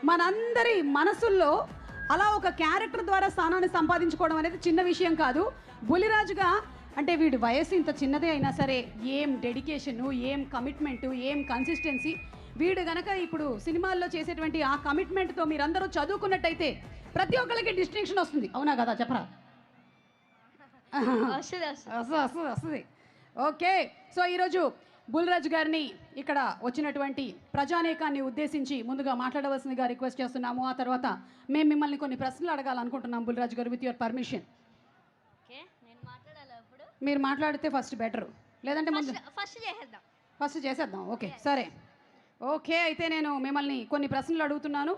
మనందరి మనసుల్లో అలా ఒక క్యారెక్టర్ ద్వారా స్థానాన్ని సంపాదించుకోవడం అనేది చిన్న విషయం కాదు. బుల్లిరాజుగా అంటే వీడి వయసు ఇంత చిన్నదే అయినా సరే ఏం డెడికేషను, ఏం కమిట్మెంటు, ఏం కన్సిస్టెన్సీ. వీడు గనక ఇప్పుడు సినిమాల్లో చేసేటువంటి ఆ కమిట్మెంట్తో మీరందరూ చదువుకున్నట్టయితే ప్రతి ఒక్కరికి డిస్టింక్షన్ వస్తుంది. అవునా కదా, చెప్పరా? వస్తుంది. ఓకే, సో ఈరోజు బుల్లిరాజు గారిని ఇక్కడ వచ్చినటువంటి ప్రజానేకాన్ని ఉద్దేశించి ముందుగా మాట్లాడవలసిందిగా రిక్వెస్ట్ చేస్తున్నాము. ఆ తర్వాత మేము మిమ్మల్ని కొన్ని ప్రశ్నలు అడగాలనుకుంటున్నాం బుల్లిరాజు గారు, విత్ యువర్ పర్మిషన్. మీరు మాట్లాడితే ఫస్ట్ బెటర్, లేదంటే ముందు ఫస్ట్ చేసేద్దాం. ఓకే సరే, ఓకే. అయితే నేను మిమ్మల్ని కొన్ని ప్రశ్నలు అడుగుతున్నాను.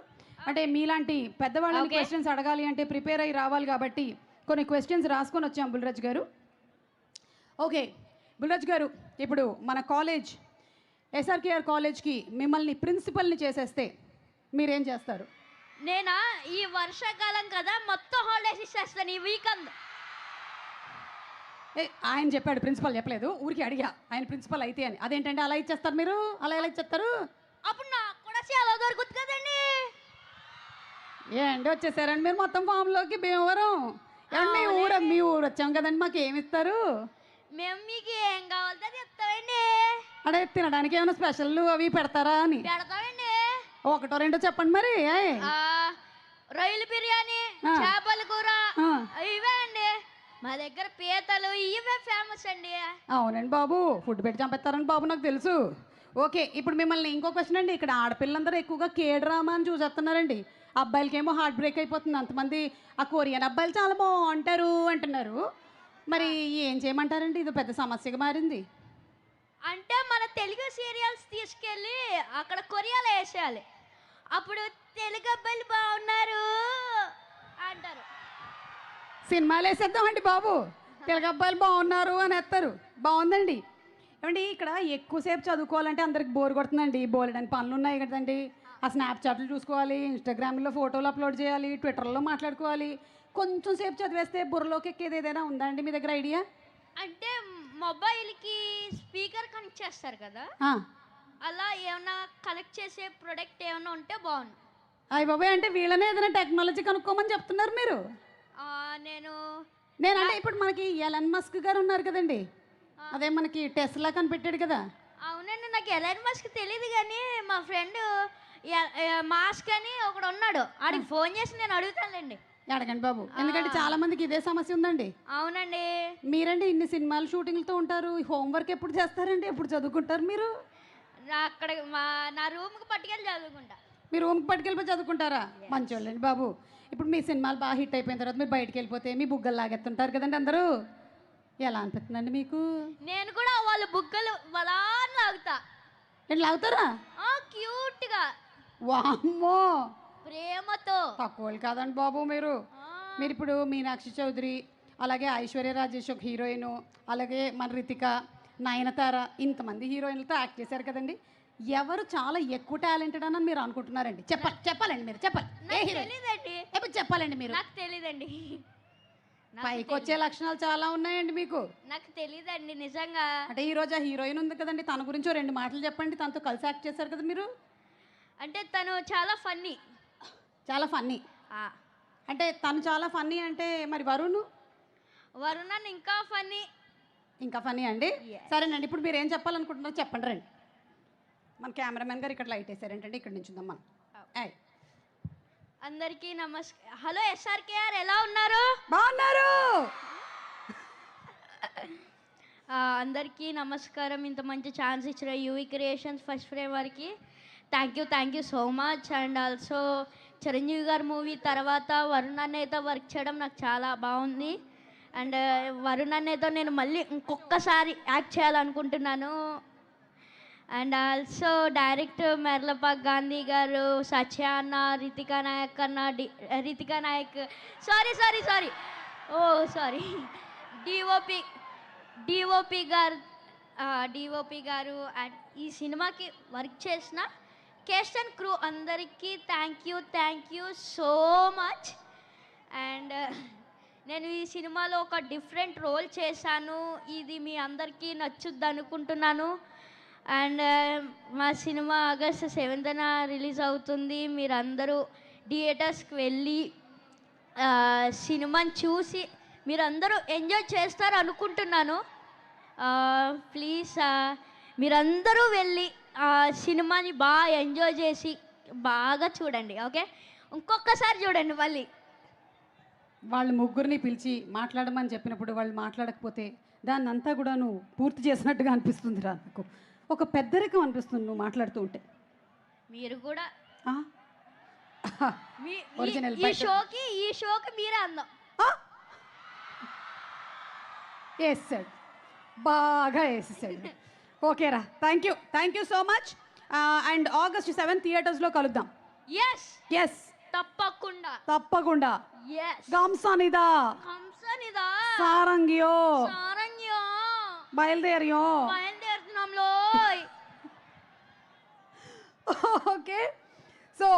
అంటే మీలాంటి పెద్దవాళ్ళని క్వశ్చన్స్ అడగాలి అంటే ప్రిపేర్ అయ్యి రావాలి కాబట్టి కొన్ని క్వశ్చన్స్ రాసుకొని వచ్చాం బుల్లిరాజు గారు. ఓకే బుల్లిరాజు గారు, ఇప్పుడు మన కాలేజ్ ఎస్ఆర్కేఆర్ కాలేజ్కి మిమ్మల్ని ప్రిన్సిపల్ని చేసేస్తే మీరేం చేస్తారు? నేనా ఈ వర్షాకాలం కదా మొత్తం హాలిడేస్ ఇచ్చేస్తాను ఈ వీకెండ్. ఆయన చెప్పాడు, ప్రిన్సిపల్ చెప్పలేదు, ఊరికి అడిగా ఆయన ప్రిన్సిపల్ అయితే అని. అదేంటంటే అలా ఇచ్చేస్తారు మీరు? అలా ఎలా ఇచ్చేస్తారు? అప్పుడు నాకు కూడా చాలా దొరుకుతుంది కదండి. ఏంటి వచ్చేసారండి మీరు మొత్తం ఫామ్లోకి? భీమవరం మీ ఊరు వచ్చాం కదండి, మాకు ఏమి ఇస్తారు? మేము మీకు ఏం కావాలో చెప్తామండి. అదే తినడానికి ఏమైనా స్పెషల్ అవి పెడతారా అని? పెడతామండి. ఒకటో రెండో చెప్పండి మరి. రొయ్యల బిర్యానీ, చేపల కూర, ఇవే అండి మా దగ్గర. పీతలు ఇవే ఫేమస్ అండి. అవునండి బాబు, ఫుడ్ పెట్టి చంపేస్తారని బాబు నాకు తెలుసు. ఓకే, ఇప్పుడు మిమ్మల్ని ఇంకో క్వశ్చన్ అండి. ఇక్కడ ఆడపిల్లందరూ ఎక్కువగా కే-డ్రామా అని చూసేస్తున్నారండి. అబ్బాయిలకేమో హార్ట్ బ్రేక్ అయిపోతుంది. అంతమంది ఆ కొరియన్ అబ్బాయిలు చాలా బాగుంటారు అంటున్నారు. మరి ఏం చేయమంటారండి? ఇది పెద్ద సమస్యగా మారింది. అంటే మన తెలుగు సీరియల్స్ తీసుకెళ్ళి అక్కడ కొరియాలో వేసేయాలి. అప్పుడు తెలుగు అబ్బాయిలు బాగున్నారు అంటారు. సినిమాలు వేసేద్దామండి బాబు, తెలుగు అబ్బాయిలు బాగున్నారు అని వేస్తారు. బాగుందండి. ఏమండి ఇక్కడ ఎక్కువసేపు చదువుకోవాలంటే అందరికి బోర్ కొడుతుందండి. బోలెడని పనులు ఉన్నాయి కదండి. ఆ స్నాప్చాట్లు చూసుకోవాలి, ఇన్స్టాగ్రామ్లో ఫోటోలు అప్లోడ్ చేయాలి, ట్విట్టర్లో మాట్లాడుకోవాలి. కొంచెం సేపు చదివేస్తే బుర్రలోకి ఎక్కేది ఏదైనా ఉందా అండి మీ దగ్గర ఐడియా? అంటే మొబైల్కి స్పీకర్ కనెక్ట్ చేస్తారు కదా, అలా ఏమైనా కనెక్ట్ చేసే ప్రొడక్ట్ ఏమైనా ఉంటే బాగుంది. అయ్య బాబాయ్, అంటే వీళ్ళనే ఏదైనా టెక్నాలజీ కనుక్కోమని చెప్తున్నారు మీరు? నేనంటే ఇప్పుడు మనకి ఎలన్ మస్క్ గారు ఉన్నారు కదండి, అదే మనకి టెస్లా కనిపెట్టాడు కదా. అవునండి, నాకు ఎలన్ మస్క్ తెలియదు కానీ మా ఫ్రెండ్ మాస్క్ అని ఒకడు ఉన్నాడు, ఆడికి ఫోన్ చేసి నేను అడుగుతానులేండి. అడగండి బాబు, ఎందుకంటే చాలా మందికి ఇదే సమస్య ఉందండి. అవునండి. మీరండి ఇన్ని సినిమాలు షూటింగ్లతో ఉంటారు, హోంవర్క్ ఎప్పుడు చేస్తారండి? ఎప్పుడు చదువుకుంటారు మీరు? అక్కడ నా రూమ్కి పట్టుకెళ్ళి చదువుకుంటా. మీ రూమ్కి పట్టుకెళ్ళిపోయి చదువుకుంటారా? మంచోళ్ళండి బాబు. ఇప్పుడు మీ సినిమాలు బాగా హిట్ అయిపోయిన తర్వాత మీరు బయటకు వెళ్ళిపోతే మీ బుగ్గలు లాగెత్తుంటారు కదండి అందరూ. ఎలా అనిపిస్తుందండి మీకు? నేను కూడా వాళ్ళ బుగ్గలు వలా లాగుతా. ఏంటి లాగుతారా? క్యూట్గా, వామ్మో, ప్రేమతో. తక్కువ కాదండి బాబు మీరు. మీరు ఇప్పుడు మీనాక్షి చౌదరి, అలాగే ఐశ్వర్య రాజేష్ ఒక హీరోయిన్, అలాగే మన రితిక, నయనతార, ఇంతమంది హీరోయిన్లతో యాక్ట్ చేశారు కదండి. ఎవరు చాలా ఎక్కువ టాలెంటెడ్ అని మీరు అనుకుంటున్నారండి? చెప్పాలండి మీరు, చెప్పాలి. ఎప్పుడు చెప్పాలండి మీరు? నాకు తెలీదండి. పైకి వచ్చే లక్షణాలు చాలా ఉన్నాయండి మీకు. నాకు తెలీదండి నిజంగా. అంటే ఈరోజు ఆ హీరోయిన్ ఉంది కదండి, తన గురించి 2 మాటలు చెప్పండి. తనతో కలిసి యాక్ట్ చేశారు కదా మీరు. అంటే తను చాలా ఫన్నీ. చాలా ఫన్నీ అంటే తను చాలా ఫన్నీ అంటే మరి వరుణ్ ఇంకా ఫన్నీ. ఇంకా ఫన్నీ అండి. సరేనండి, ఇప్పుడు మీరు ఏం చెప్పాలనుకుంటున్నారో చెప్పండి. రండి, మన కెమెరామెన్ గారు ఇక్కడ లైట్ వేసారు ఏంటంటే ఇక్కడ నుంచి ఉందాం మనం. అందరికీ నమస్కారం. హలో ఎస్ఆర్కేఆర్, ఎలా ఉన్నారు? బాగున్నారు. అందరికీ నమస్కారం. ఇంత మంచి ఛాన్స్ ఇచ్చిన యూవీ క్రియేషన్స్ ఫస్ట్ ఫ్రేమ్ వారికి thank you so much. And also Chiranjeevi గారి మూవీ తర్వాత వరుణ్ అన్నయ్యతో వర్క్ చేయడం నాకు చాలా బాగుంది. అండ్ వరుణ్ అన్నయ్యతో నేను మళ్ళీ ఇంకొకసారి యాక్ట్ చేయాలనుకుంటున్నాను. అండ్ ఆల్సో డైరెక్టర్ మెర్లపాక్ గాంధీ గారు, సత్య అన్న, రితికా నాయక్, సారీ డిఓపి గారు అండ్ ఈ సినిమాకి వర్క్ చేసిన కేస్ట్ అండ్ క్రూ అందరికీ thank you so much. And నేను ఈ సినిమాలో ఒక డిఫరెంట్ రోల్ చేశాను. ఇది మీ అందరికీ నచ్చుద్ది అనుకుంటున్నాను. అండ్ మా సినిమా ఆగస్ట్ 7న రిలీజ్ అవుతుంది. మీరందరూ థియేటర్స్కి వెళ్ళి సినిమాని చూసి మీరందరూ ఎంజాయ్ చేస్తారు అనుకుంటున్నాను. ప్లీజ్ మీరందరూ వెళ్ళి సినిమాని బాగా ఎంజాయ్ చేసి బాగా చూడండి. ఓకే, ఇంకొకసారి చూడండి మళ్ళీ. వాళ్ళు ముగ్గురిని పిలిచి మాట్లాడమని చెప్పినప్పుడు వాళ్ళు మాట్లాడకపోతే దాన్ని అంతా కూడా నువ్వు పూర్తి చేసినట్టుగా అనిపిస్తుంది రా. నాకు ఒక పెద్దరికం అనిపిస్తుంది నువ్వు మాట్లాడుతూ ఉంటే. మీరు కూడా ఆ? Original ఈ షోకి మీరే అందం. వేసాడు, బాగా వేసేసాడు. ఓకేరా, thank you so much. And August 7 థియేటర్స్లో కలుద్దాం. ఎస్ తప్పకుండా. గంసానిదా సారంగియో బయలుదేరుతున్నాంలో. Okay, so